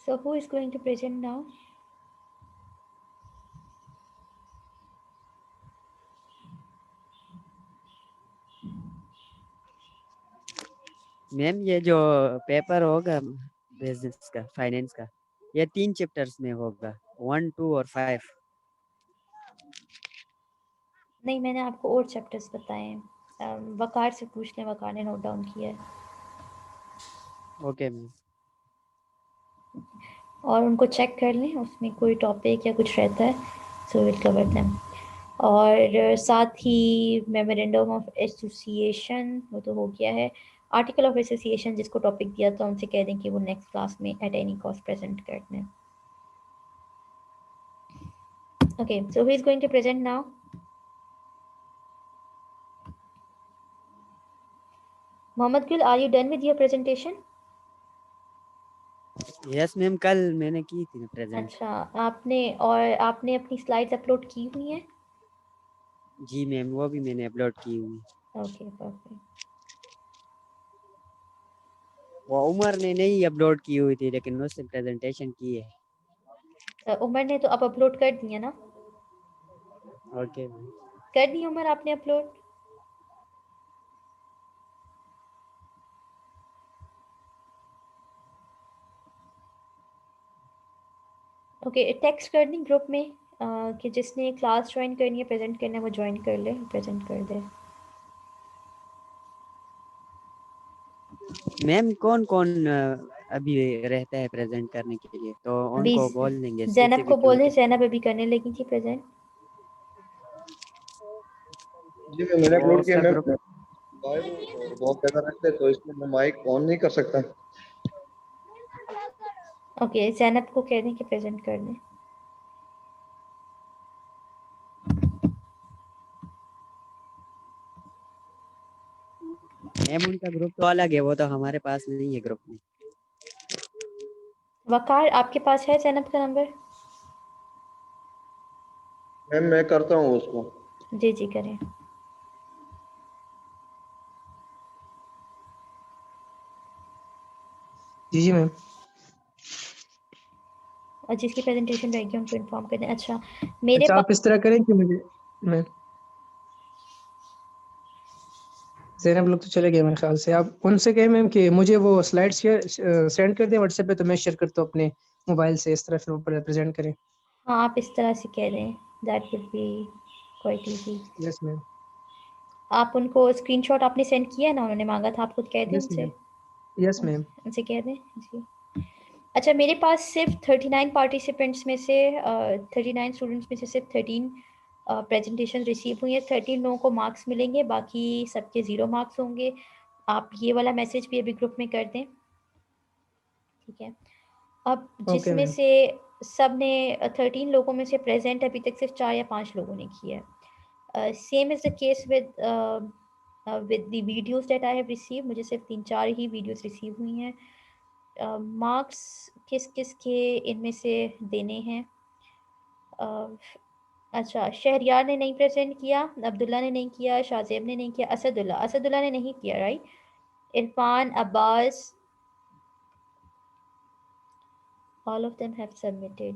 So who is going to present now? Ma'am ये जो paper होगा बिजनेस का फाइनेंस का ये 3 चैप्टर्स में होगा 1 2 और 5। नहीं, मैंने आपको और चैप्टर्स बताए हैं। वकार से पूछ लें, वकार ने नोट डाउन किया है। Okay ma'am. और उनको चेक कर लें, उसमें कोई टॉपिक या कुछ रहता है, सो विल कवर देम। और साथ ही मेमोरेंडम ऑफ एसोसिएशन वो तो हो गया है। आर्टिकल ऑफ एसोसिएशन जिसको टॉपिक दिया था उनसे कह दें कि वो नेक्स्ट क्लास में एट एनी कॉस्ट प्रेजेंट कर दें। Okay, so who is going to present now? Mohammad Gul, are you done with your presentation? Yes ma'am, कल मैंने की थी ना प्रेजेंट। अच्छा, आपने अपनी स्लाइड्स अपलोड की हुई हैं? जी मैम, वो भी मैंने अपलोड की हुई। Okay, perfect. वो उमर ने नहीं अपलोड की हुई थी लेकिन उससे प्रेजेंटेशन की है। उमर ने तो अब अपलोड कर दिया ना? Okay ma'am. कर दी उमर आपने अपलोड? ओके, टेक्स्ट कर दी ग्रुप में कि जिसने क्लास ज्वाइन करनी है, प्रेजेंट करना है, वो ज्वाइन कर ले, प्रेजेंट कर दे। मैम कौन कौन अभी रहता है प्रेजेंट करने के लिए, तो अभी उनको बोल देंगे जैनब को स्पेसिफिक बोले, उनके। जैनब अभी करने लगी थी प्रेजेंट। जी मैम, मैंने वो अपलोड किया उसका मैम। ग्रुप। गायब हूँ और बहुत ज्यादा रखते तो इसलिए मैं माइक ऑन नहीं कर सकता। ओके, जैनब को कह दें कि प्रेजेंट कर दें। मैम उनका ग्रुप तो अलग है, वो तो हमारे पास नहीं है ग्रुप में। वकार, आपके पास है जैनब का नंबर? मैम मैं करता हूँ उसको। जी जी, करें। जी जी मैम। और जिसकी प्रेजेंटेशन रहेगी उनको इन्फॉर्म कर दें। अच्छा, मेरे अच्छा, पास आप इस तरह करें कि मुझे मैं ज़ैनब लोग तो चले गए मेरे ख्याल से। आप उनसे कहें मैम कि मुझे वो स्लाइड शेयर सेंड कर दें व्हाट्सएप पे, तो मैं शेयर करता हूँ अपने मोबाइल से, इस तरह फिर वो प्रेजेंट करें। हाँ, आप इस तरह से कह दें, that would be quite easy. Yes ma'am. आप उनको स्क्रीनशॉट आपने सेंड किया है ना, उन्होंने मांगा था, आप खुद कह दें यस उनसे। मैम। Yes ma'am. उनसे कह दें जी। अच्छा, मेरे पास सिर्फ 39 पार्टिसिपेंट्स में से 39 स्टूडेंट्स में से सिर्फ 13 प्रेजेंटेशन रिसीव हुई है। 13 लोगों को मार्क्स मिलेंगे, बाकी सबके 0 मार्क्स होंगे। आप ये वाला मैसेज भी अभी ग्रुप में कर दें, ठीक है? अब ओके जिसमें मैम। से सब ने 13 लोगों में से प्रेजेंट अभी तक सिर्फ 4 या 5 लोगों ने किया है। Same is the case with the videos that I have receive. मुझे सिर्फ 3-4 ही वीडियोस रिसीव हुई हैं। मार्क्स किस किस के इनमें से देने हैं? अच्छा, शहरियार ने नहीं प्रेजेंट किया, अब्दुल्ला ने नहीं किया, शाहजेब ने नहीं किया, असदुल्ला ने नहीं किया, right? Irfan, Abbas, all of them have submitted.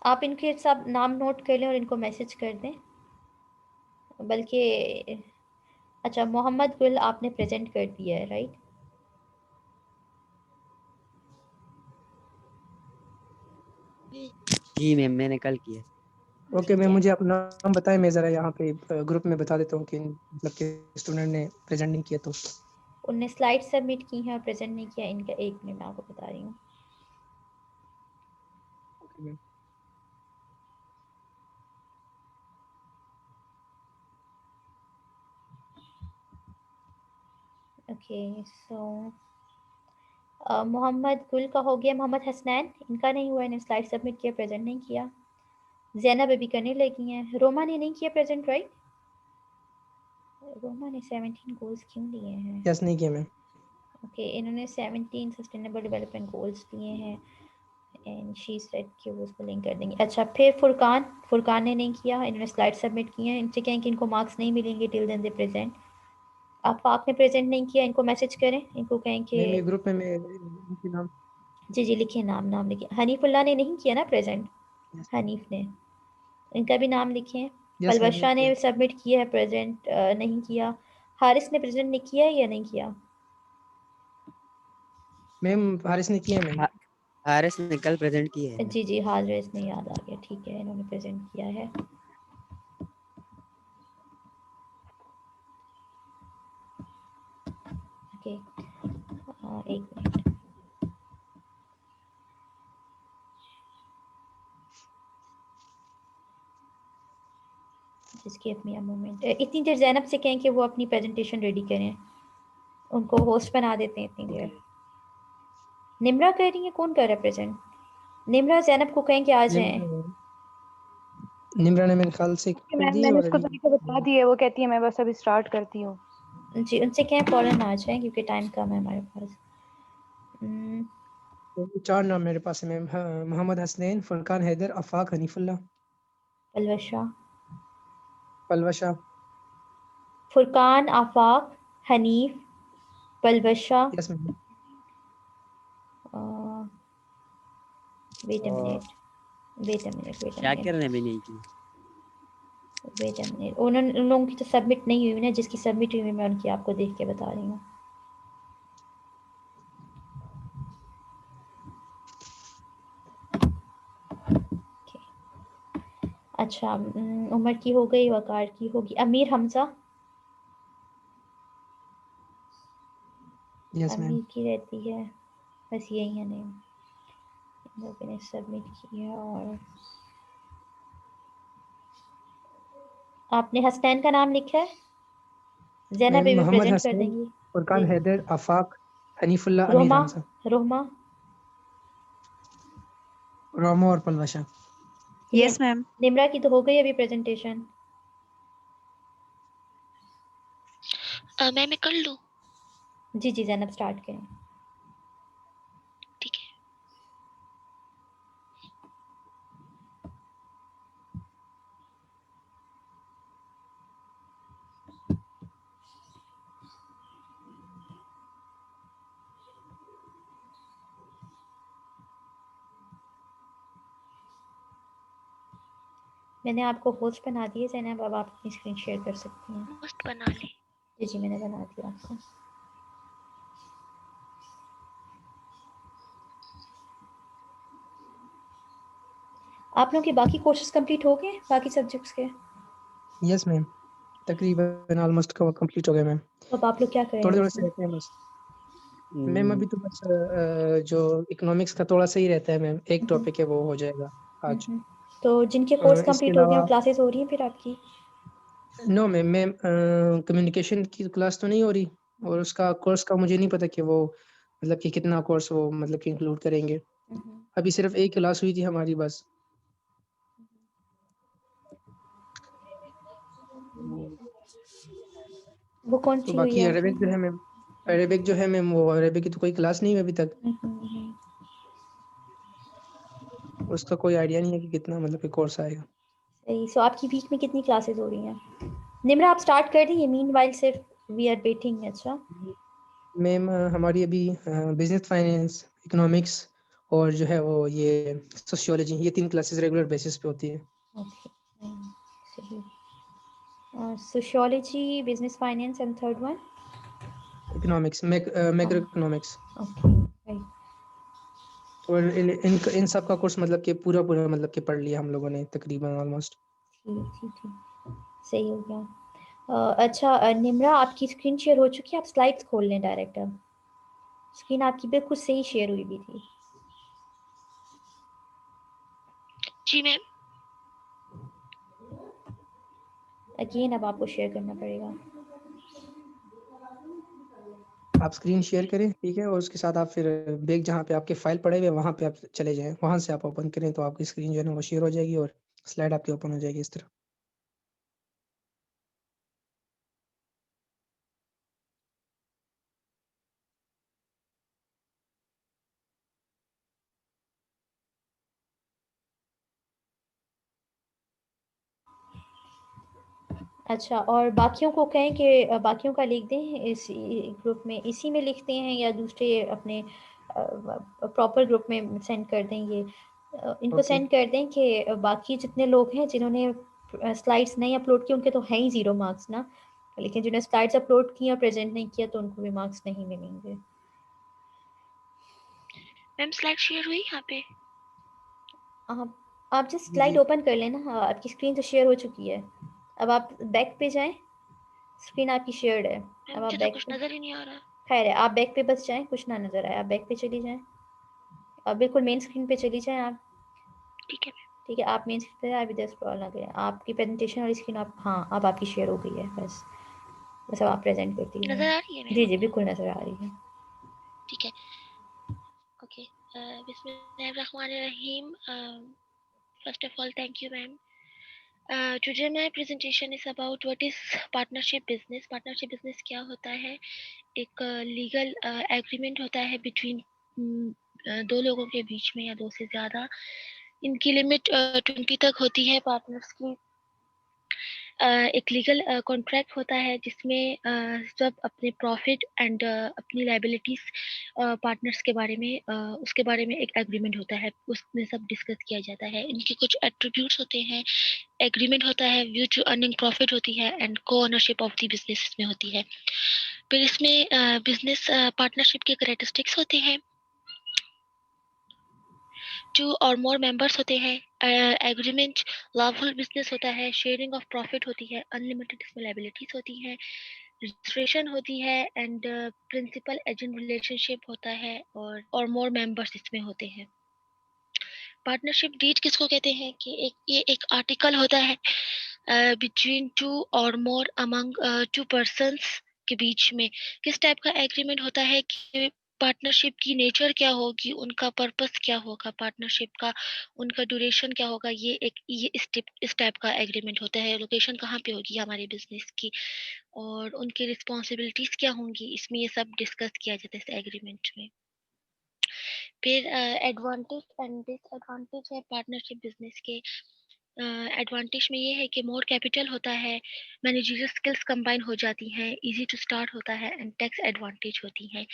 आप इनके सब नाम नोट कर लें और इनको मैसेज कर दें। बल्कि अच्छा, मोहम्मद गुल आपने प्रेजेंट कर दिया है, राइट? जी मैम, मैंने कल किया। ओके ठीक मैम, है। मुझे आप नाम बताएं, मैं ज़रा यहाँ पे ग्रुप में बता देता हूँ कि मतलब कि स्टूडेंट ने प्रेजेंट नहीं किया तो। उनने स्लाइड सबमिट की हैं और प्रेजेंट नहीं किया। इनका एक मिनट मैं आपको बता रही हूँ। Okay ma'am. ओके, सो मोहम्मद गुल का हो गया। मोहम्मद हसनैन, इनका नहीं हुआ, इन्हें स्लाइड सबमिट किया, प्रेजेंट नहीं किया। जैनब अभी करने लगी हैं। रोमा ने नहीं किया प्रेजेंट, राइट? रोमा ने 17 गोल्स क्यों लिए हैं? यस, नहीं किया मैम। ओके, इन्होंने 17 सस्टेनेबल डेवलपमेंट गोल्स लिए हैं एंड शी सेड कि वो उसको लिंक कर देंगे। अच्छा, फिर फुरकान ने नहीं किया, इन्होंने स्लाइड सबमिट किए हैं। इनसे कहें कि इनको मार्क्स नहीं मिलेंगे टिल देन दे प्रेजेंट। आफाक ने प्रेजेंट नहीं किया, इनको मैसेज करें, इनको कहें कि मैम ये ग्रुप में मैं इनके नाम जी जी लिखिए, नाम लिखिए। हनीफुल्लाह ने नहीं किया ना प्रेजेंट, हनीफ ने, इनका भी नाम लिखें। यस मैम पलवशा ने सबमिट किया है प्रेजेंट, नहीं किया। हारिस ने प्रेजेंट नहीं किया है या नहीं किया? मैम हारिस ने किया है मैम। हारिस ने कल प्रेजेंट की है। जी जी हारिस ने याद आ गया, ठीक है, इन्होंने प्रेजेंट किया है। ओके, एक minute, just give me a moment. इतनी देर ज़ैनब से कहें कि वो अपनी प्रेजेंटेशन रेडी करें, उनको होस्ट बना देते हैं इतनी देर। निम्रा कह रही है, कौन कर रहा है प्रेजेंट? निम्रा ज़ैनब को कहें कि आ जाएं। निम्रा ने मेरे ख्याल से कि कर मैम दी मैंने और उसको अभी तरीका बता दिया है, वो कहती है मैं बस अभी स्टार्ट करती हूँ। जी उनसे कहें फ़ौरन आ जाएं क्योंकि टाइम कम है हमारे पास। तो 4 नाम मेरे पास है मैम। हाँ, Mohammad Hasnain, Furqan Haider, Afaq, Hanifullah, Palwasha, Palwasha. Furqan, Afaq, Hanif, Palwasha, yes ma'am. Wait a minute, wait a minute, wait a Shakir minute, ने भी नहीं की। Wait a minute. उन लोगों की तो सबमिट नहीं हुई ना, जिसकी सबमिट हुई मैं उनकी आपको देख के बता रही हूँ। अच्छा, उमर की हो गई, वकार की होगी, अमीर हमजा, यस मैम। अमीर की रहती है, बस यही है नेम, इन लोगों ने सबमिट किया। और आपने हसनैन का नाम लिखा है? Zainab ma'am baby Mohammad present कर हसनैन, देंगी फुरकान जी। हैदर, आफाक, हनीफुल्लाह, अमीर रोमा, हमजा, रोमा, रामो और पलवशा। ठीक है। Yes ma'am. निम्रा की तो हो गई अभी प्रेजेंटेशन। मैं कर लूँ? जी जी ज़ैनब स्टार्ट करें। ठीक है। मैंने आपको होस्ट बना दिए ज़ैनब, अब आप अपनी स्क्रीन शेयर कर सकती हैं। होस्ट बना ली। जी जी मैंने बना दिया आपको। आप लोगों के बाकी कोर्सेज कंप्लीट हो गए, बाकी सब्जेक्ट्स के? यस मैम, तकरीबन ऑलमोस्ट कंप्लीट हो गया मैम। अब आप लोग क्या करें थोड़े थोड़े से इसमें? रहते हैं बस मैम। अभी तो बस जो इकोनॉमिक्स का थोड़ा सा ही रहता है मैम, एक टॉपिक है वो हो जाएगा आज। तो जिनके कोर्स इसके कंप्लीट हो गए, अलावा वो क्लासेस हो रही हैं फिर आपकी? नो मैम, मैम कम्युनिकेशन की क्लास तो नहीं हो रही, और उसका कोर्स का मुझे नहीं पता कि वो मतलब कि कितना कोर्स वो मतलब कि इंक्लूड करेंगे। अभी सिर्फ एक क्लास हुई थी हमारी बस। वो कौन तो सी हुई बाकी है? अरेबिक जो है मैम, अरेबिक जो है मैम, वो अरेबिक की तो कोई क्लास नहीं है अभी तक। उसका कोई आइडिया नहीं है कि कितना मतलब कि कोर्स आएगा। सही। सो आपकी वीक में कितनी क्लासेस हो रही हैं? निम्रा आप स्टार्ट कर रही हैं, मीनवाइल सिर्फ वी आर वेटिंग। अच्छा, मैम हमारी अभी बिजनेस फाइनेंस, इकोनॉमिक्स और जो है वो ये सोशियोलॉजी, ये 3 क्लासेस रेगुलर बेसिस पे होती है। ओके, सही। Sociology, business finance and third one economics, macro economics. Okay, right. और इन सब का कोर्स मतलब कि पूरा पूरा मतलब कि पढ़ लिया हम लोगों ने तकरीबन ऑलमोस्ट। ठीक ठीक ठीक, सही हो गया। अच्छा, निम्रा आपकी स्क्रीन शेयर हो चुकी है, आप स्लाइड्स खोल लें डायरेक्ट। अब स्क्रीन आपकी बिल्कुल सही शेयर हुई भी थी। जी मैम। अगेन अब आपको शेयर करना पड़ेगा। आप स्क्रीन शेयर करें, ठीक है, और उसके साथ आप फिर बैग जहाँ पे आपके फाइल पड़े हुए वहाँ पे आप चले जाएं, वहाँ से आप ओपन करें तो आपकी स्क्रीन जो है ना वो शेयर हो जाएगी और स्लाइड आपकी ओपन हो जाएगी इस तरह। अच्छा, और बाकियों को कहें कि बाकियों का लिख दें इस ग्रुप में, इसी में लिखते हैं या दूसरे अपने प्रॉपर ग्रुप में सेंड कर दें ये इनको ओके सेंड कर दें कि बाकी जितने लोग हैं जिन्होंने स्लाइड्स नहीं अपलोड की उनके तो हैं ही 0 मार्क्स ना, लेकिन जिन्होंने स्लाइड्स अपलोड की और प्रेजेंट नहीं किया तो उनको भी मार्क्स नहीं मिलेंगे। मैम स्लाइड शेयर हुई यहाँ पे? आप जस्ट स्लाइड जी ओपन कर लेना। हाँ, आपकी स्क्रीन तो शेयर हो चुकी है। अब आप बैक पे जाएं, स्क्रीन आपकी शेयर्ड है। मैम अब आप मुझे तो बैक कुछ पे, नजर ही नहीं आ रहा। खैर है, आप बैक पे बस जाएं, कुछ ना नज़र आए आप बैक पे चली जाएं। अब बिल्कुल मेन स्क्रीन पे चली जाएं आप। ठीक है ठीक है, आप मेन स्क्रीन पे आप इधर स्क्रॉल ना करें, आपकी प्रेजेंटेशन वाली स्क्रीन आप, हाँ अब आपकी शेयर हो गई है। बस बस अब आप प्रेजेंट कर मैम, दीजिए। नजर आ रही है जी मैम? जी बिल्कुल नज़र आ रही है। ठीक है, ओके। बिस्मिल्लाहिर्रहमानिर्रहीम। First of all thank you ma'am. Today my presentation is about what is partnership business. Partnership business क्या होता है? एक लीगल एग्रीमेंट होता है बिटवीन दो लोगों के बीच में या दो से ज़्यादा। इनकी लिमिट 20 तक होती है पार्टनर्स की। एक लीगल कॉन्ट्रैक्ट होता है जिसमें सब अपने प्रॉफिट एंड अपनी लाइबिलिटीज पार्टनर्स के बारे में उसके बारे में एक एग्रीमेंट होता है, उसमें सब डिस्कस किया जाता है। इनके कुछ एट्रीब्यूट्स होते हैं। एग्रीमेंट होता है, व्यू टू अर्निंग प्रॉफिट होती है एंड को ओनरशिप ऑफ द बिजनेस इसमें होती है। फिर इसमें बिजनेस पार्टनरशिप के कैरेक्टरिस्टिक्स होते हैं। 2 और मोर मेंबर्स होते हैं। एग्रीमेंट लॉफुल बिजनेस होता है। शेयरिंग ऑफ प्रॉफिट होती है। अनलिमिटेड इसमें लायबिलिटीज होती हैं। रजिस्ट्रेशन होती है एंड प्रिंसिपल एजेंट रिलेशनशिप होता है और मोर मेंबर्स इसमें होते हैं। पार्टनरशिप डीड किसको कहते हैं कि ये एक आर्टिकल होता है बिटवीन 2 और मोर अमंग 2 पर्सन्स के बीच में। किस टाइप का एग्रीमेंट होता है कि पार्टनरशिप की नेचर क्या होगी, उनका पर्पस क्या होगा पार्टनरशिप का, उनका ड्यूरेशन क्या होगा, ये इस टाइप का एग्रीमेंट होता है। लोकेशन कहाँ पे होगी हमारे बिजनेस की और उनकी रिस्पॉन्सिबिलिटीज क्या होंगी, इसमें ये सब डिस्कस किया जाता है इस एग्रीमेंट में। फिर एडवांटेज एंड डिसएडवांटेज है पार्टनरशिप बिजनेस के। एडवांटेज में ये है कि मोर कैपिटल होता है, मैनेजरियल स्किल्स कंबाइन हो जाती हैं, इजी टू स्टार्ट होता है एंड टैक्स एडवांटेज होती हैं।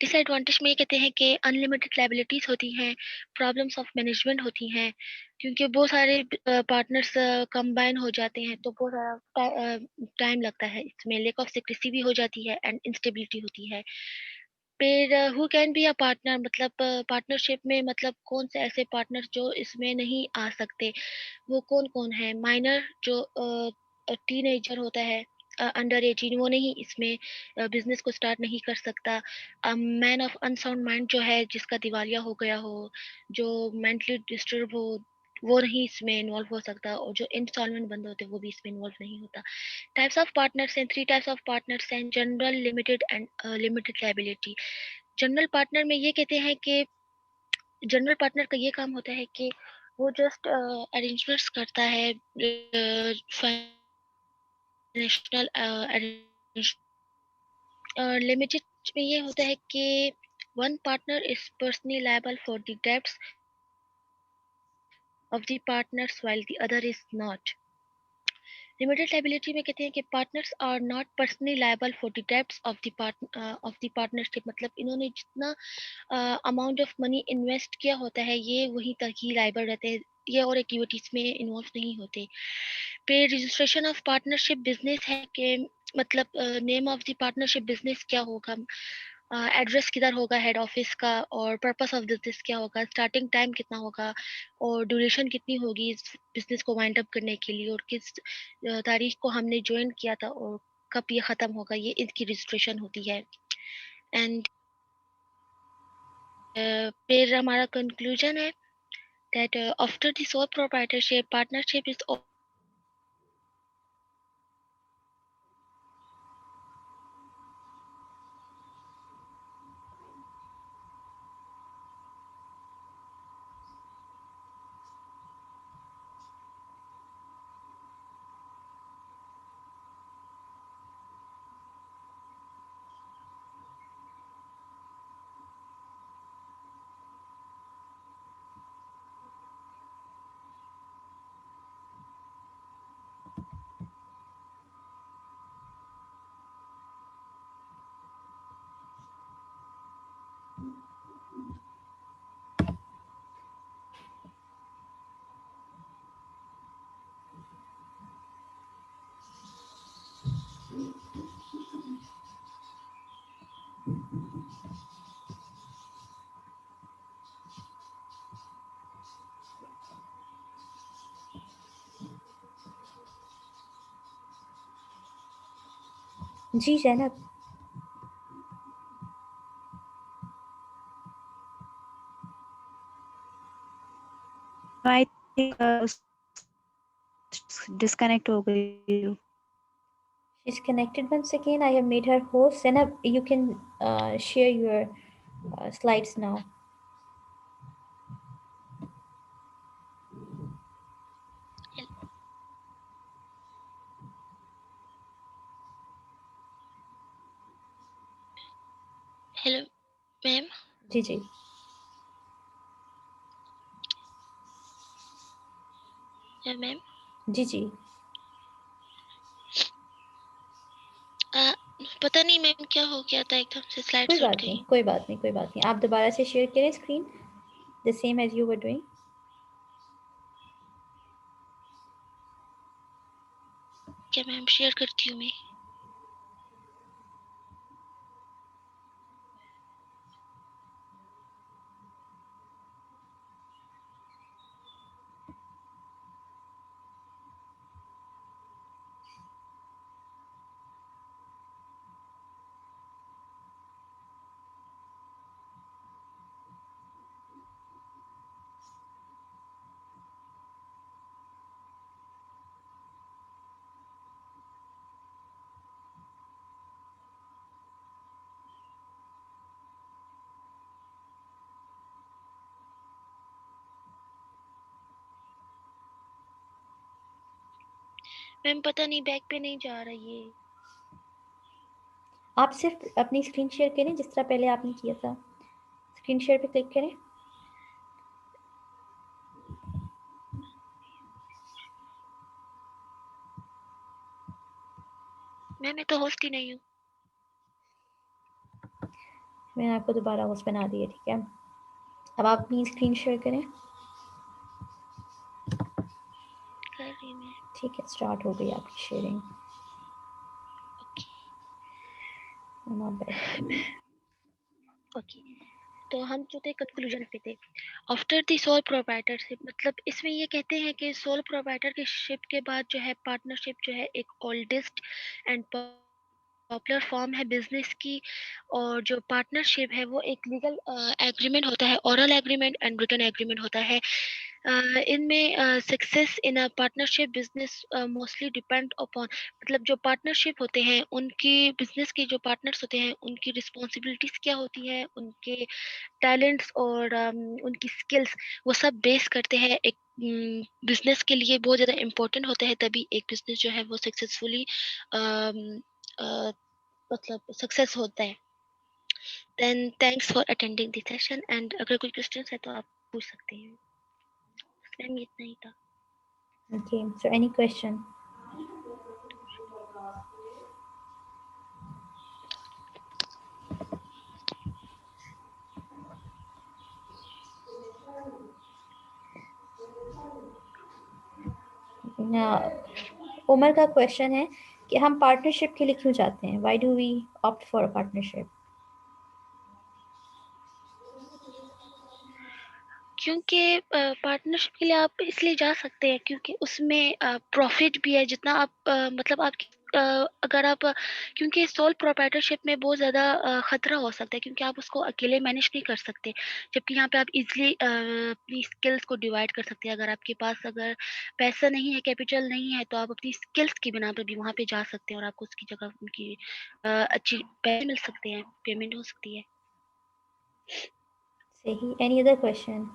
डिसएडवांटेज में ये कहते हैं कि अनलिमिटेड लायबिलिटीज होती हैं, प्रॉब्लम्स ऑफ मैनेजमेंट होती हैं, क्योंकि बहुत सारे पार्टनर्स कंबाइन हो जाते हैं तो बहुत सारा टाइम लगता है इसमें। लेक ऑफ सिक्रेसी भी हो जाती है एंड इंस्टेबिलिटी होती है। फिर who can be a partner, मतलब पार्टनरशिप में मतलब कौन से ऐसे पार्टनर जो इसमें नहीं आ सकते, वो कौन कौन है? माइनर जो टीनेजर होता है अंडर 18, वो नहीं इसमें बिजनेस को स्टार्ट नहीं कर सकता। मैन ऑफ अनसाउंड माइंड जो है, जिसका दिवालिया हो गया हो, जो मेंटली डिस्टर्ब हो, वो नहीं इसमें इन्वॉल्व हो सकता। और जो इंस्टॉलमेंट बंद होते हैं वो भी इसमें इन्वॉल्व नहीं होता। टाइप्स ऑफ पार्टनर्स हैं, 3 टाइप्स ऑफ पार्टनर्स हैं, general, limited and limited liability. General partner में ये कहते हैं कि जनरल पार्टनर का ये काम होता है कि वो जस्ट अरेंजमेंट्स करता है, फाइनेंशियल अरेंज। लिमिटेड में ये होता है कि one partner is personally liable for the debts of the partners while the other is not. Limited liability में कहते हैं कि partners are not personally liable for the debts of the partnership, मतलब इन्होंने जितना अमाउंट ऑफ मनी इन्वेस्ट किया होता है ये वहीं तक ही लायबल रहते हैं, ये और एक्टिविटीज में इन्वॉल्व नहीं होते। फिर रजिस्ट्रेशन ऑफ पार्टनरशिप बिजनेस है कि मतलब name of the partnership business क्या होगा, एड्रेस किधर होगा हेड ऑफिस का, और पर्पस ऑफ बिजनेस क्या होगा, स्टार्टिंग टाइम कितना होगा, और ड्यूरेशन कितनी होगी इस बिजनेस को वाइंड अप करने के लिए, और किस तारीख को हमने ज्वाइन किया था और कब ये ख़त्म होगा, ये इसकी रजिस्ट्रेशन होती है। एंड फिर हमारा कंक्लूजन है that after the sole proprietorship partnership is जी ज़ैनब। I think disconnect हो गई. She's connected once again. I have made her host. Zainab, you can share your slides now. Hello ma'am. जी जी मैम जी जी। पता नहीं मैम क्या हो गया था, एकदम से स्लाइड्स कोई उठ बात गई। नहीं, कोई बात नहीं, कोई बात नहीं। आप दोबारा से शेयर करें screen, the same as you were doing. क्या मैम, शेयर करती हूँ मैं। मैम पता नहीं बैक पे नहीं जा रही है। आप सिर्फ अपनी स्क्रीन शेयर करें जिस तरह पहले आपने किया था। स्क्रीन शेयर पे क्लिक करें। मैं तो होस्ट ही नहीं हूँ। मैंने आपको दोबारा होस्ट बना दिया, ठीक है। अब आप अपनी स्क्रीन शेयर करें। कर रही मैं। ठीक है, स्टार्ट हो गई आपकी शेयरिंग। ओके, तो हम जो थे कंक्लूजन पे थे। आफ्टर द सोल प्रोप्राइटरशिप, मतलब इसमें ये कहते हैं कि सोल प्रोप्राइटरशिप के बाद जो है पार्टनरशिप जो है एक ओल्डेस्ट एंड पॉपुलर फॉर्म है बिजनेस की। और जो पार्टनरशिप है वो एक लीगल एग्रीमेंट होता है, oral agreement and written agreement होता है। इनमें success in a partnership business mostly depend upon, मतलब जो पार्टनरशिप होते हैं उनकी, बिजनेस के जो पार्टनर्स होते हैं उनकी रिस्पॉन्सिबिलिटीज क्या होती है, उनके टैलेंट्स और उनकी स्किल्स, वो सब बेस करते हैं। एक बिजनेस के लिए बहुत ज़्यादा इम्पोर्टेंट होता है, तभी एक बिजनेस जो है वो सक्सेसफुली मतलब सक्सेस होता है। Then thanks for attending the session, and अगर कोई क्वेश्चंस है तो आप पूछ सकते हैं। मैम इतना ही था। Okay, so any question? Umar का क्वेश्चन है कि हम पार्टनरशिप के लिए क्यों जाते हैं? Why do we opt for a partnership? क्योंकि पार्टनरशिप के लिए आप इसलिए जा सकते हैं क्योंकि उसमें प्रॉफिट भी है। जितना आप मतलब आप अगर आप क्योंकि सोल प्रोप्राइटरशिप में बहुत ज़्यादा खतरा हो सकता है, क्योंकि आप उसको अकेले मैनेज नहीं कर सकते, जबकि यहाँ पे आप इजीली अपनी स्किल्स को डिवाइड कर सकते हैं। अगर आपके पास अगर पैसा नहीं है, कैपिटल नहीं है, तो आप अपनी स्किल्स की बिना पे भी वहाँ पे जा सकते हैं और आपको उसकी जगह उनकी अच्छी पैसे मिल सकते हैं, पेमेंट हो सकती है। सही। Any other question?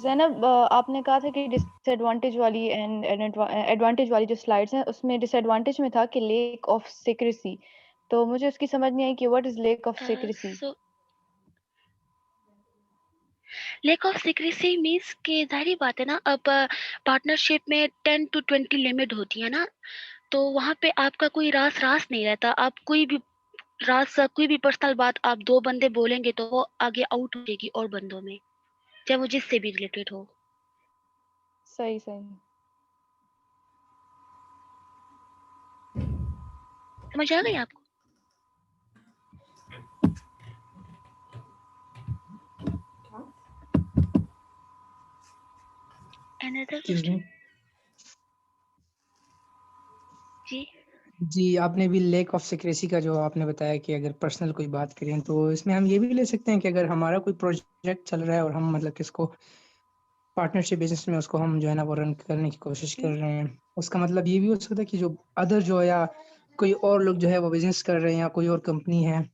ज़ैनब, आपने कहा था कि डिसएडवांटेज वाली एंड एडवांटेज वाली जो स्लाइड्स हैं उसमें डिसएडवांटेज में था कि लेक ऑफ सीक्रेसी, तो मुझे उसकी समझ नहीं आई कि what is lake of secrecy. So lake of secrecy means कि जाहिर बात है ना, अब पार्टनरशिप में 10 to 20 लिमिट होती है ना, तो वहाँ पे आपका कोई राज नहीं रहता। आप कोई भी राज सर कोई भी पर्सनल बात आप 2 बंदे बोलेंगे तो वो आगे आउट हो जाएगी और बंदों में, चाहे वो जिससे भी रिलेटेड हो। सही सही। समझ आ गई आपको? Another excuse me. क्वेश्चन? जी। जी, आपने भी लैक ऑफ सीक्रेसी का जो आपने बताया कि अगर पर्सनल कोई बात करें तो इसमें हम ये भी ले सकते हैं कि अगर हमारा कोई प्रोजेक्ट चल रहा है और हम मतलब किसको पार्टनरशिप बिजनेस में उसको हम जो है ना वो रन करने की कोशिश कर रहे हैं, उसका मतलब ये भी हो सकता है कि जो अदर जो या कोई और लोग जो है वो बिजनेस कर रहे हैं या कोई और कंपनी है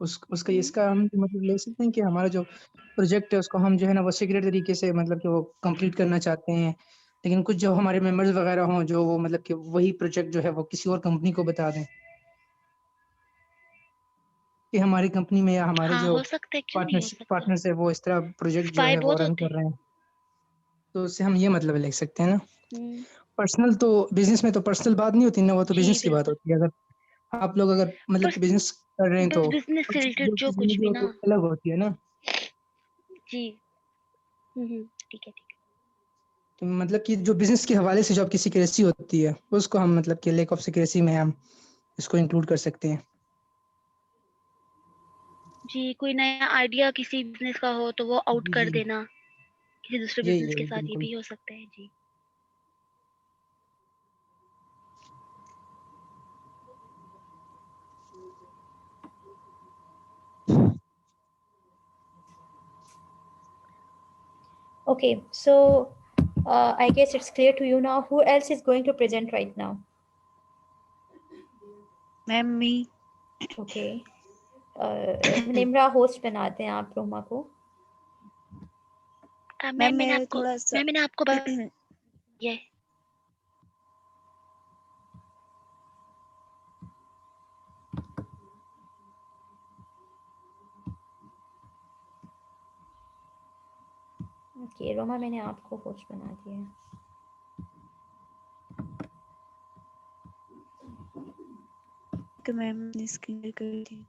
उसका इसका हम मतलब ले सकते हैं कि हमारा जो प्रोजेक्ट है उसको हम जो है ना वो सीक्रेट तरीके से मतलब कि वो कंप्लीट करना चाहते हैं, लेकिन कुछ जो हमारे मेंबर्स वगैरह हों जो वो मतलब कि वही प्रोजेक्ट जो है वो किसी और कंपनी को बता दें कि हमारी कंपनी में या हमारे हाँ, जो हो सकता है, क्यों नहीं हो सकता? पार्टनर्स है वो इस तरह प्रोजेक्ट जो स्पाई है वो बहुत रन होते कर हैं। रहे हैं, तो उससे हम ये मतलब ले सकते हैं ना। हुँ, पर्सनल तो बिजनेस में तो पर्सनल बात नहीं होती ना, वो तो जी, बिजनेस की बात बिल्कुल। होती है। अगर आप लोग अगर मतलब बस कि बिजनेस कर रहे हैं तो बस बिज़नेस से उस रिलेटेड चीज़ों जो की कुछ जिंदगी भी वो ना। तो अलग होती है ना। जी। हुँ, हुँ। ठीक है, ठीक है। तो मतलब कि जो बिजनेस के हवाले से जो आपकी सिक्रेसी होती है उसको हम मतलब कि लैक ऑफ सिक्रेसी में हम इसको इंक्लूड कर सकते हैं। जी, कोई नया आइडिया किसी बिज़नेस का हो तो वो आउट जी कर जी देना, किसी दूसरे यही बिज़नेस के यही साथ ये बिल्कुल। भी हो सकता है। जी। Okay, so I guess it's clear to you now. Who else is going to present right now? Ma'am me Okay. Nimra host बनाते हैं आप रोमा को। मैम मैम मैं थोड़ा सा मैंने आपको ये ओके रोमा, मैंने आपको होस्ट बना दिया है। कि मैम ने स्क्रीन कर दी।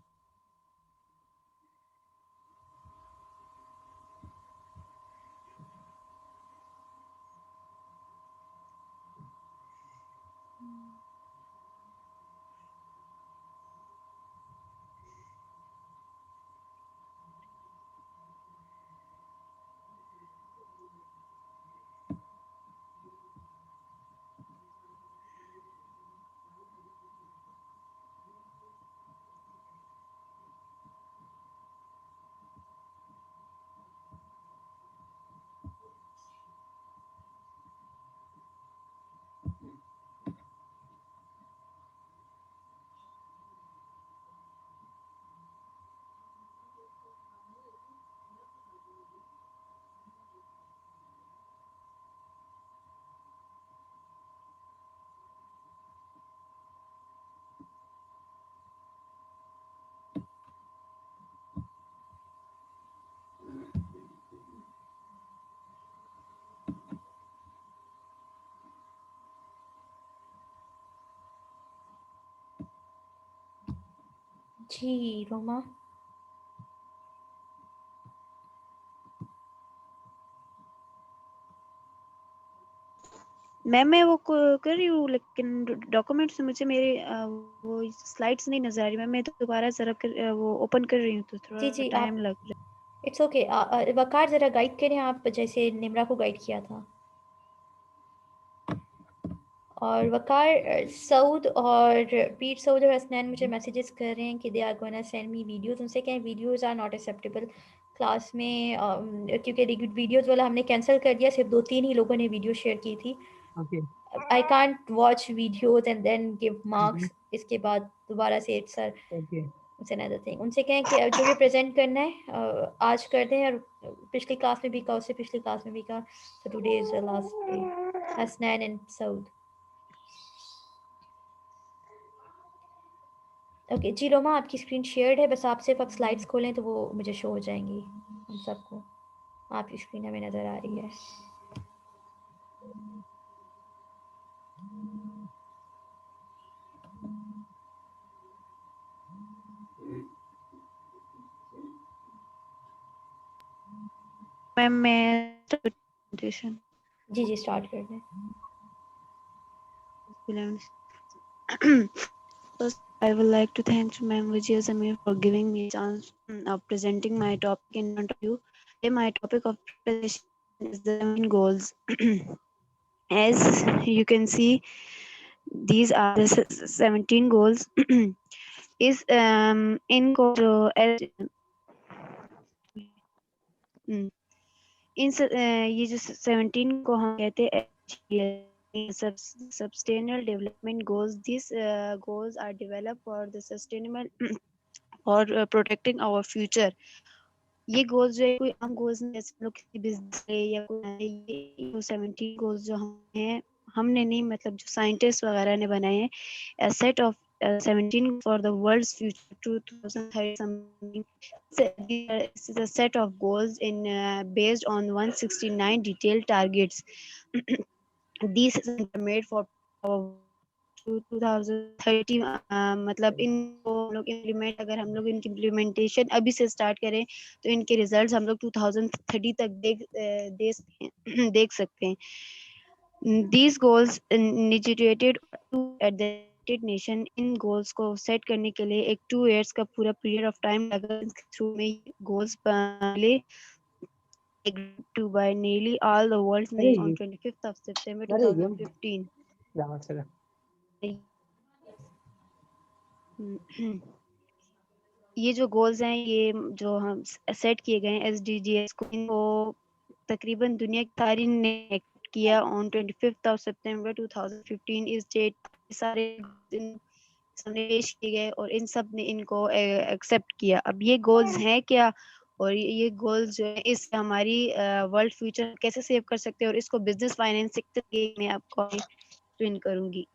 जी रोमा। मैम मैं वो कर रही हूँ लेकिन डॉक्यूमेंट्स में मुझे मेरे वो स्लाइड्स नहीं नजर आ रही। मैम मैं तो दोबारा जरा वो ओपन कर रही हूँ तो जी थोड़ा जी टाइम आप लग रहा इट्स ओके। वकार जरा गाइड करें आप, जैसे निम्रा को गाइड किया था। और वकार, सऊद और पीर सऊद और हसनैन मुझे मैसेजेस कर रहे हैं कि they are gonna send me videos. उनसे कहें videos are not acceptable class में, क्योंकि वीडियोस वाला हमने कैंसिल कर दिया। सिर्फ 2-3 ही लोगों ने वीडियो शेयर की थी। Okay I can't watch videos and then give marks इसके बाद दोबारा से। It's sir okay it's another thing. उनसे कहें कि जो भी प्रेजेंट करना है आज कर दें। और पिछली क्लास में भी कहा, उससे पिछली क्लास में भी कहा, तो today is the last day. Hasnain and Saud. Okay जी रोमा, आपकी स्क्रीन शेयर्ड है, बस आप सिर्फ अब स्लाइड्स खोलें तो वो मुझे शो हो जाएंगी हम सबको। आपकी स्क्रीन हमें नज़र आ रही है। मैम मैं presentation. जी स्टार्ट कर दें। First, I would like to thank Ma'am Vijaya Samir for giving me a chance of presenting my topic in front of you. Today, my topic of presentation is the 7 goals. As you can see, these are the 17 goals. is इनको जो ये जो 17 को हम कहते हैं sustainable development goals. These goals are developed for the sustainable for protecting our future. ये goals जो है कोई आम गोल्स नहीं, जैसे लोग किसी बिजनेस है या कोई ये 17 गोल्स जो हैं हमने नहीं, मतलब जो साइंटिस्ट वगैरह ने बनाए हैं, a set of 17 for the world's future 2030 something. This is a set of goals in based on 169 detailed targets. These are made for 2030 मतलब इनको हम लोग इम्प्लीमेंट, अगर हम लोग इनकी इम्प्लीमेंटेशन अभी से स्टार्ट करें तो इनके रिजल्ट्स हम लोग 2030 तक देख सकते हैं। These goals initiated at the United Nation. In goals को सेट करने के लिए एक 2 years का पूरा पीरियड ऑफ टाइम लगा, थ्रू में गोल्स पहले to by nearly all the world's nation on 25th of September 2015. ये जो गोल्स हैं ये जो हम सेट किए गए हैं SDGs को, इनको तकरीबन दुनिया की सारी ने एक्ट किया ऑन 25th of September 2015 इस डेट। सारे सामने पेश किए गए और इन सब ने इनको एक्सेप्ट किया। अब ये गोल्स हैं क्या और ये गोल्स जो है इससे हमारी वर्ल्ड फ्यूचर कैसे सेव कर सकते हैं और इसको बिजनेस फाइनेंस सेक्टर के मैं आपको एक्सप्लेन करूंगी।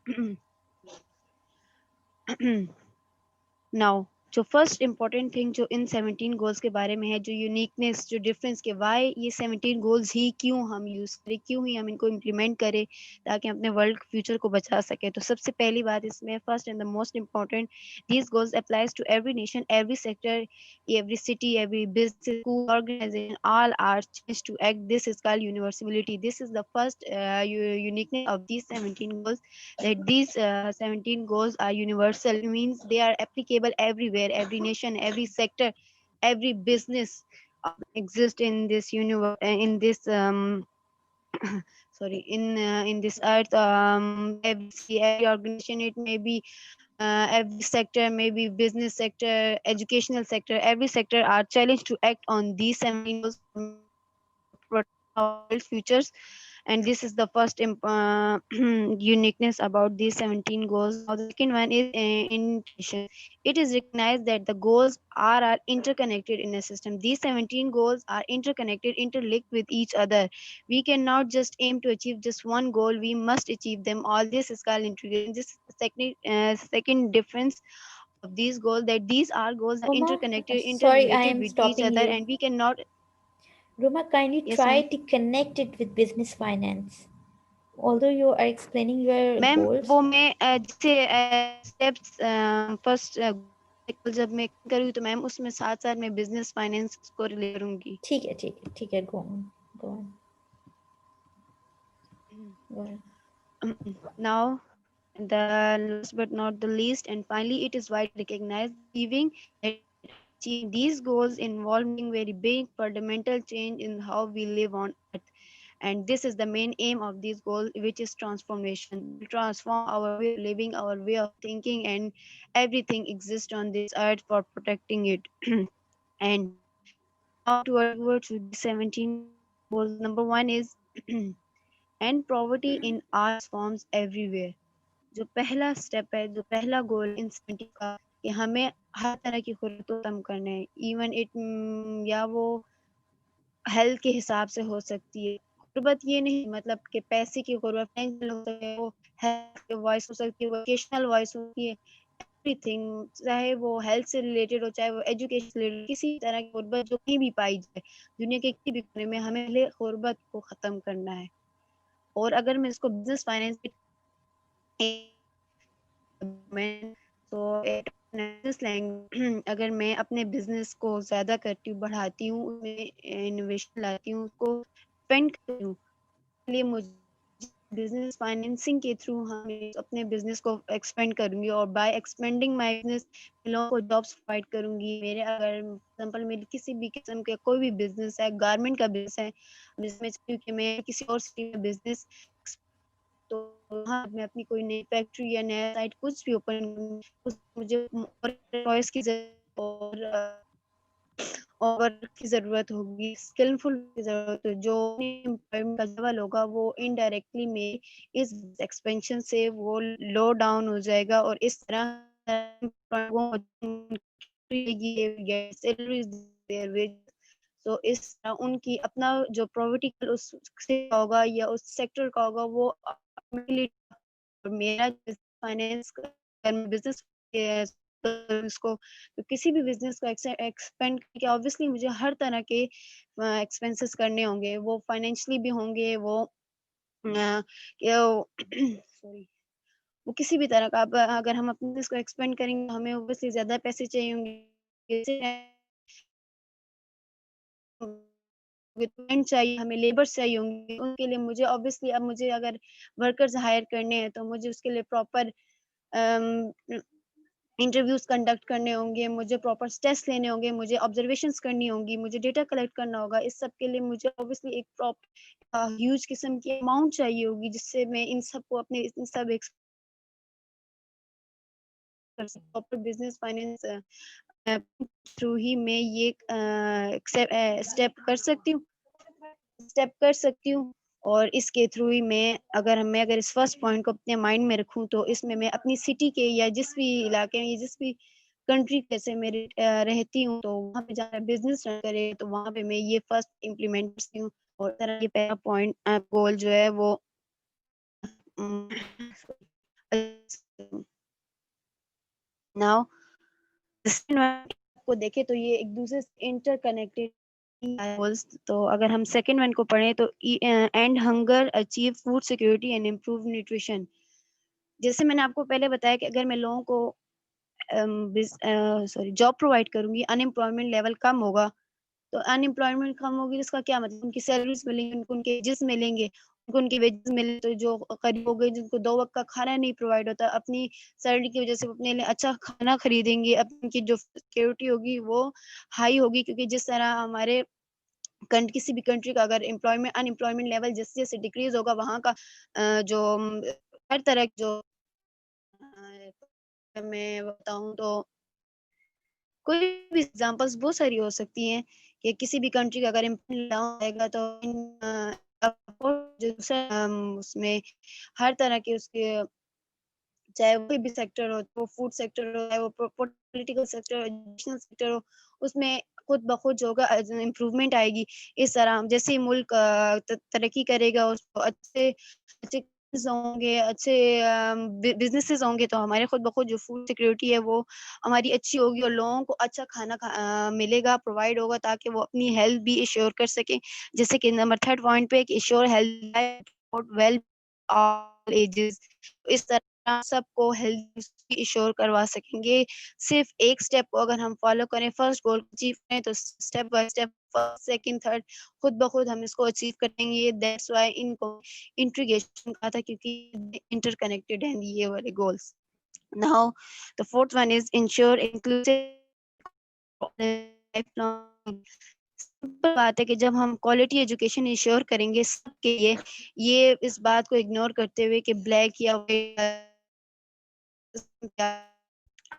नाउ जो फर्स्ट इम्पोर्टेंट थिंग जो इन 17 गोल्स के बारे में है, जो यूनिकनेस, जो डिफरेंस के वाई ये 17 गोल्स ही क्यों हम यूज करें, क्यों ही हम इनको इम्प्लीमेंट करें ताकि अपने वर्ल्ड फ्यूचर को बचा सके। तो सबसे पहली बात इसमें first and the most important, these goals applies to every nation, every sector, every city, every business, school, organization, all are changed to act. This is called universality. This is the first uniqueness of these 17 goals, that these 17 goals are universal, means they are applicable everywhere, every nation, every sector, every business exist in this universe, in this sorry, in this earth. Every organization, it may be every sector, maybe business sector, educational sector, every sector are challenged to act on these 17 goals for our futures. And this is the first uniqueness about these 17 goals. Now the second one is intention. It is recognized that the goals are interconnected in a system. These 17 goals are interconnected, interlinked with each other. We cannot just aim to achieve just one goal, we must achieve them all. This is called integration. This is the second difference of these goals, that these are goals are Roma, interconnected, sorry, I interrelated am with each stopping other, you. and we cannot. Roma, kindly Yes, try ma'am. to connect it with business finance. Although you are explaining your ma'am goals. वो मैं जैसे steps first जब मैं करूँ तो ma'am उसमें साथ साथ मैं बिजनेस फाइनेंस को रिलेट करूंगी। ठीक है, go on. Now the last but not the least, and finally it is widely recognized, achieving these goals involving very big fundamental change in how we live on earth. And this is the main aim of these goals, which is transformation. Transform our way of living, our way of thinking, and everything exists on this earth for protecting it. And now towards the 17 goals. Number one is end poverty in all forms everywhere. जो पहला step है, जो पहला गोल इन 17 का, कि हमें हर तरह की ज़रूरतों को कम करना है। इवन इट या वो हेल्थ के हिसाब से हो सकती है। गुर्बत ये नहीं मतलब कि पैसे की गुर्बत, वो हेल्थ वॉइस हो सकती है, वोकेशनल वॉइस होती है, एवरीथिंग, चाहे वो हेल्थ से रिलेटेड हो, चाहे वो एजुकेशन से रिलेटेड, किसी तरह की गुर्बत जो कहीं भी पाई जाए दुनिया के किसी भी कोने में, हमें पहले गुर्बत को ख़त्म करना है। और अगर मैं इसको बिजनेस फाइनेंस तो बिजनेस लैंग्वेज अगर मैं अपने बिजनेस को ज़्यादा करती हूँ, बढ़ाती हूँ, उसमें इनोवेशन लाती हूँ, उसको स्पेंड करती हूँ, इसलिए मुझे बिजनेस फाइनेंसिंग के थ्रू हमें अपने बिजनेस को एक्सपेंड करूंगी और बाय एक्सपेंडिंग माय बिजनेस लोगों को जॉब्स प्रोवाइड करूंगी। मेरे अगर एग्जांपल मेरी किसी भी किस्म का कोई भी बिजनेस है, गारमेंट का बिजनेस है, जिसमें क्योंकि मैं किसी और सिटी में बिजनेस, तो वहाँ मैं अपनी कोई नई फैक्ट्री या नया साइट कुछ भी ओपन, मुझे और एम्प्लॉयज की और वर्क की ज़रूरत होगी, स्किलफुल की ज़रूरत है, जो एम्प्लॉयमेंट का लेवल होगा वो इनडायरेक्टली में इस एक्सपेंशन से वो लो डाउन हो जाएगा और इस तरह तो इस तरह उनकी अपना जो पॉवर्टी उससे होगा या उस सेक्टर का होगा वो मेरा फाइनेंस बिजनेस इसको तो किसी भी बिजनेस को एक्सपेंड करके ऑब्वियसली मुझे हर तरह के एक्सपेंसेस करने होंगे, वो फाइनेंशियली भी होंगे, वो सॉरी वो किसी भी तरह का। अब अगर हम अपने बिजनेस को एक्सपेंड करेंगे हमें ऑब्वियसली ज्यादा पैसे चाहिए होंगे, चाहिए, हमें लेबर्स चाहिए होंगे, उनके लिए मुझे ऑब्वियसली अब मुझे अगर वर्कर्स हायर करने हैं तो मुझे उसके लिए प्रॉपर इंटरव्यूज कंडक्ट करने होंगे, मुझे प्रॉपर टेस्ट लेने होंगे, मुझे ऑब्जर्वेशंस करनी होंगी, मुझे डेटा कलेक्ट करना होगा। इस सब के लिए मुझे ऑब्वियसली एक ह्यूज किस्म की अमाउंट चाहिए होगी जिससे मैं इन सब को अपने इन सब प्रॉपर बिजनेस फाइनेंस थ्रू ही मैं ये स्टेप कर सकती हूँ और इसके थ्रू ही मैं अगर इस फर्स्ट पॉइंट को अपने माइंड में रखूं तो इसमें मैं अपनी सिटी के या जिस भी इलाके में या जिस भी कंट्री कैसे मेरी रहती हूँ तो वहाँ पे जाकर बिजनेस रन करे तो वहाँ पे मैं ये फर्स्ट इम्प्लीमेंट करती हूँ और तरह ये पहला पॉइंट गोल जो है वो नाउ को देखें तो ये एक दूसरे से इंटरकनेक्टेड गोल्स। तो अगर हम सेकंड वन को पढ़ें तो and hunger, achieve food security and improve nutrition. जैसे मैंने आपको पहले बताया कि अगर मैं लोगों को जॉब प्रोवाइड करूंगी, अनएम्प्लॉयमेंट लेवल कम होगा, तो अनएम्प्लॉयमेंट कम होगी इसका क्या मतलब, उनकी सैलरीज मिलेंगी, उनको उनके वेजेस मिलेंगे, उनको उनके वेजेस मिले तो जो गरीब हो गए जिनको 2 वक्त का खाना नहीं प्रोवाइड होता, अपनी सैलरी की वजह से वो अपने लिए अच्छा खाना खरीदेंगे, अपनी की जो सिक्योरिटी होगी वो हाई होगी क्योंकि जिस तरह हमारे किसी भी कंट्री का अगर अनएम्प्लॉयमेंट लेवल जैसे जैसे डिक्रीज होगा वहाँ का जो हर तरह की जो मैं बताऊँ तो कोई भी एग्जांपल्स बहुत सारी हो सकती हैं कि किसी भी कंट्री का अगर एम्प्लॉयमेंट डाउन आएगा तो उसमें हर तरह के उसके चाहे वो कोई भी सेक्टर हो, वो फूड सेक्टर हो, चाहे वो पॉलिटिकल सेक्टर हो, एजुकेशनल सेक्टर हो, उसमें खुद ब खुद जो होगा इम्प्रूवमेंट आएगी। इस तरह जैसे ही मुल्क तरक्की करेगा उसको अच्छे अच्छे होंगे, अच्छे बिजनेसेस होंगे तो हमारे खुद ब खुद जो फूड सिक्योरिटी है वो हमारी अच्छी होगी और लोगों को अच्छा खाना मिलेगा, प्रोवाइड होगा ताकि वो अपनी हेल्थ भी इंश्योर कर सकें। जैसे कि नंबर थर्ड पॉइंट पे ensure health well all ages, इस तरह सबको हेल्थ इंश्योर करवा सकेंगे। सिर्फ एक स्टेप को अगर हम फॉलो करें, फर्स्ट गोल अचीव करें तो step by step first second third खुद ब खुद हम इसको अचीव करेंगे। दैट्स व्हाई इनको इंटीग्रेशन कहा था क्योंकि इंटरकनेक्टेड हैं ये वाले goals. Now the fourth one is ensure inclusive lifelong. Simple बात है कि जब हम क्वालिटी एजुकेशन इंश्योर करेंगे सबके लिए, ये इस बात को इग्नोर करते हुए कि ब्लैक या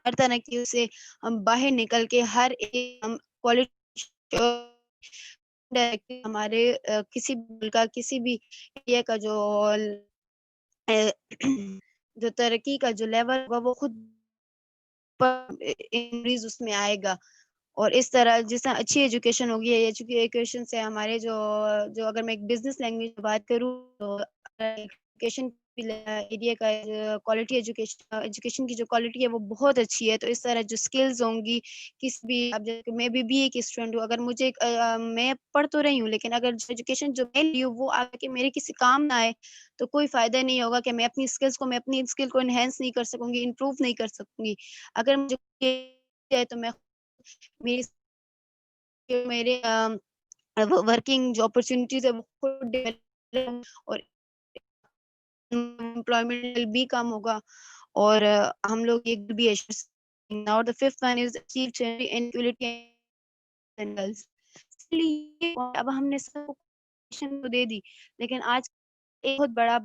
हर तरह की उससे हम बाहर निकल के हर एक हम क्वालिटी हमारे किसी भी का किसी भी एरिया का जो जो तरक्की का जो लेवल होगा वो खुद इंक्रीज उसमें आएगा। और इस तरह जिस तरह अच्छी एजुकेशन होगी, एजुकेशन से हमारे जो जो अगर मैं एक बिजनेस लैंग्वेज में बात करूँ तो एजुकेशन एरिया का क्वालिटी एजुकेशन की जो क्वालिटी है वो बहुत अच्छी है। तो इस तरह जो स्किल्स होंगी किसी भी, अब जैसे मैं भी एक स्टूडेंट हूँ, अगर मुझे मैं पढ़ तो रही हूँ, लेकिन अगर एजुकेशन जो मैं ली हूँ वो आगे मेरे किसी काम ना आए तो कोई फायदा नहीं होगा कि मैं अपनी स्किल को एनहेंस नहीं कर सकूंगी, इम्प्रूव नहीं कर सकूंगी। अगर मुझे है तो मैं मेरे वर्किंग जो अपॉर्चुनिटीज है वो खुद डेवलप और एम्प्लॉयमेंट भी कम होगा और हम लोग एक भी now the fifth one is achieve gender inequality and girls. इसलिए अब हमने सबको तो दे दी, लेकिन आज एक बहुत बड़ा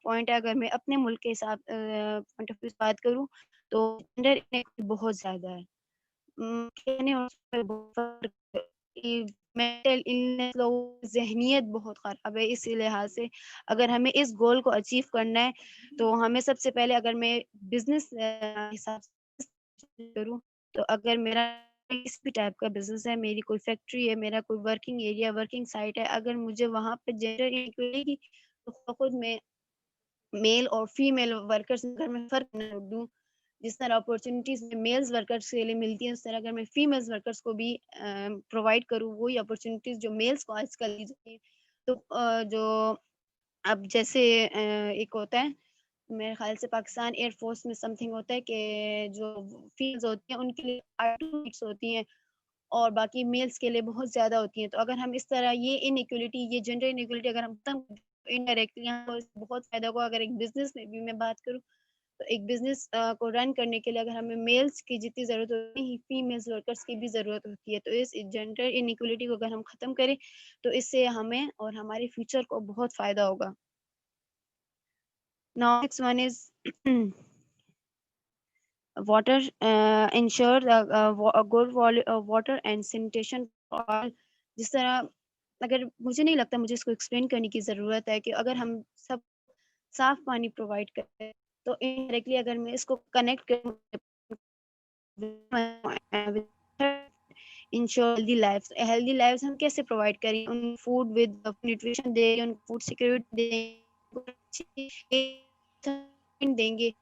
पॉइंट है, अगर मैं अपने मुल्क के हिसाब पॉइंट ऑफ व्यू से बात करूं तो जेंडर इनइक्वालिटी बहुत ज्यादा है। कहने और उसमें बहुत फर्क है कि मेंटल इलनेस, लोगों की ज़हनियत बहुत ख़राब है। इसी लिहाज से अगर हमें इस गोल को अचीव करना है तो हमें सबसे पहले, अगर मैं बिज़नेस हिसाब से करूँ, तो अगर मेरा किसी भी टाइप का बिज़नेस है, मेरी कोई फैक्ट्री है, मेरा कोई वर्किंग एरिया, वर्किंग साइट है, अगर मुझे वहाँ पे जेंडर इनइक्वालिटी तो खुद मैं मेल और फीमेल वर्कर्स में अगर मैं फ़र्क ना दूँ, जिस तरह अपॉर्चुनिटीज़ मेल्स वर्कर्स के लिए मिलती हैं, उस तरह अगर मैं फीमेल्स वर्कर्स को भी प्रोवाइड करूँ वही अपॉर्चुनिटीज़ जो मेल्स को आजकल दी जाती हैं। तो जो अब जैसे एक होता है, मेरे ख़्याल से पाकिस्तान एयर फ़ोर्स में समथिंग होता है कि जो फीमेल्स होती हैं उनके लिए 8 सीट्स होती हैं और बाकी मेल्स के लिए बहुत ज़्यादा होती हैं। तो अगर हम इस तरह ये जेंडर इनइक्वालिटी अगर हम खत्म इनडायरेक्टली हमको इससे बहुत फ़ायदा होगा। अगर एक बिज़नेस में भी मैं बात करूँ, तो एक बिज़नेस को रन करने के लिए अगर हमें मेल्स की जितनी ज़रूरत होती है, फीमेल्स वर्कर्स की भी ज़रूरत होती है। तो इस जेंडर इनइक्वालिटी को अगर हम ख़त्म करें, तो इससे हमें और हमारे फ्यूचर को बहुत फ़ायदा होगा। Now next one is water, ensure a good water and sanitation for all। जिस तरह, अगर मुझे नहीं लगता मुझे इसको एक्सप्लेन करने की ज़रूरत है कि अगर हम सब साफ पानी प्रोवाइड करें तो इनडायरेक्टली अगर मैं इसको कनेक्ट करूँ इंश्योर हेल्दी लाइफ हम कैसे प्रोवाइड करें, उन फूड विद न्यूट्रिशन दें, उन फूड सिक्योरिटी देंगे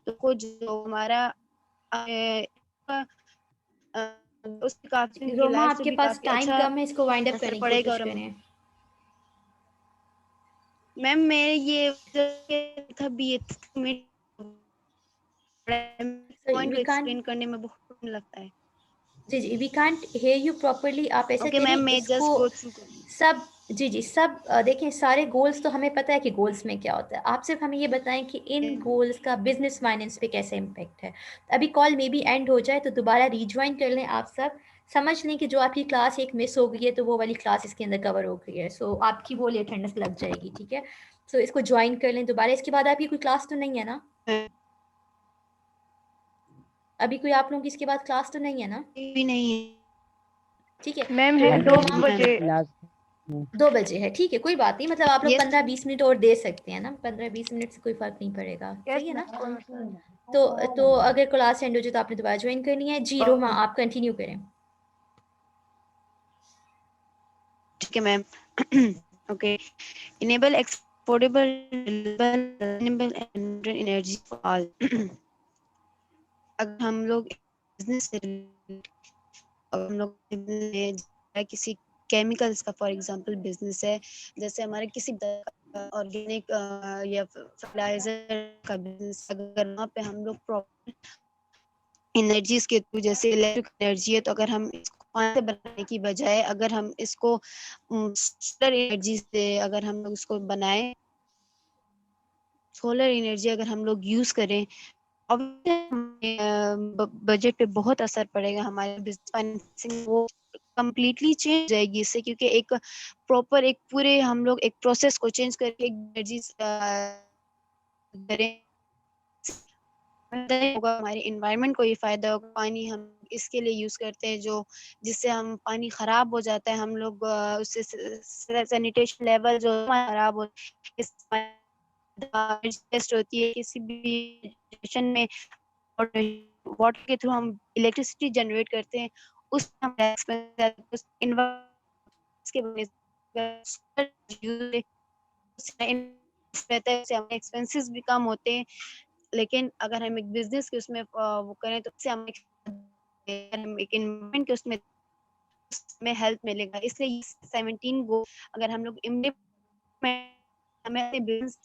तो कुछ जो हमारा उससे काफी उनकी रोमा, लाइफ से आपके भी पास काफी टाइम अच्छा कम है, इसको वाइंड अप असर करने की पड़ेगा। कोशिश और करें। मैम मैं ये था भी ये पॉइंट को वी कांट एक्सप्लेन करने में बहुत टाइम लगता है। जी, we can't hear you properly. आप ऐसा ओके मैम, करें, मैं इसको जस्ट गो थ्रू सब जी सब देखें, सारे गोल्स तो हमें पता है कि गोल्स में क्या होता है। आप सिर्फ हमें ये बताएं कि इन गोल्स का बिजनेस फाइनेंस पे कैसे इम्पैक्ट है। अभी कॉल मे बी एंड हो जाए तो दोबारा रिज्वाइन कर लें। आप सब समझ लें कि जो आपकी क्लास एक मिस हो गई है तो वो वाली क्लास इसके अंदर कवर हो गई है। सो आपकी वो अटेंडेंस लग जाएगी, ठीक है। सो इसको ज्वाइन कर लें दोबारा। इसके बाद आपकी कोई क्लास तो नहीं है ना? अभी कोई आप लोगों की इसके बाद क्लास तो नहीं है ना? भी नहीं है। ठीक है, मैम तो है 2 बजे। 2 बजे है, ठीक है, कोई बात नहीं। मतलब आप लोग यस 15-20 मिनट और दे सकते हैं ना, 15-20 मिनट से कोई फर्क नहीं पड़ेगा, यस सही है ना? मैम, कोई मसला नहीं। तो अगर क्लास एंड हो जाए तो आपने दोबारा ज्वाइन करनी है। जी रोमा, आप कंटिन्यू करें। ठीक है ma'am. Okay, enable affordable renewable energy for all. अगर हम लोग बिजनेस हम लोग किसी केमिकल्स का फॉर एग्जांपल बिजनेस है, जैसे हमारे किसी ऑर्गेनिक या फर्टिलाइजर का बिजनेस, अगर वहाँ पे हम लोग प्रॉपर एनर्जीज के थ्रू, जैसे इलेक्ट्रिक एनर्जी है, तो अगर हम इसको पानी से बनाने की बजाय अगर हम इसको सोलर एनर्जी से अगर हम लोग इसको बनाएं, सोलर एनर्जी अगर हम लोग यूज करें, बजट पे बहुत असर पड़ेगा। हमारे बिजनेस फाइनेंसिंग वो कंप्लीटली चेंज जाएगी इससे, क्योंकि एक प्रॉपर एक पूरे हम लोग एक प्रोसेस को चेंज करके एनर्जी करें, होगा हमारे इन्वायरमेंट को ये फायदा होगा। पानी हम इसके लिए यूज करते हैं जो जिससे हम पानी खराब हो जाता है, हम लोग उससे सैनिटेशन लेवल जो खराब हो टेस्ट होती है किसी भी में, वाटर के थ्रू हम इलेक्ट्रिसिटी जनरेट करते हैं, उस रहता है, उससे हमारे एक्सपेंसेस भी कम होते हैं। लेकिन अगर हम एक बिजनेस के उसमें वो करें तो उससे हम एक इन्वेस्टमेंट के उसमें हेल्प मिलेगा। इसलिए ये 17 गो अगर हम लोग हमें बिजनेस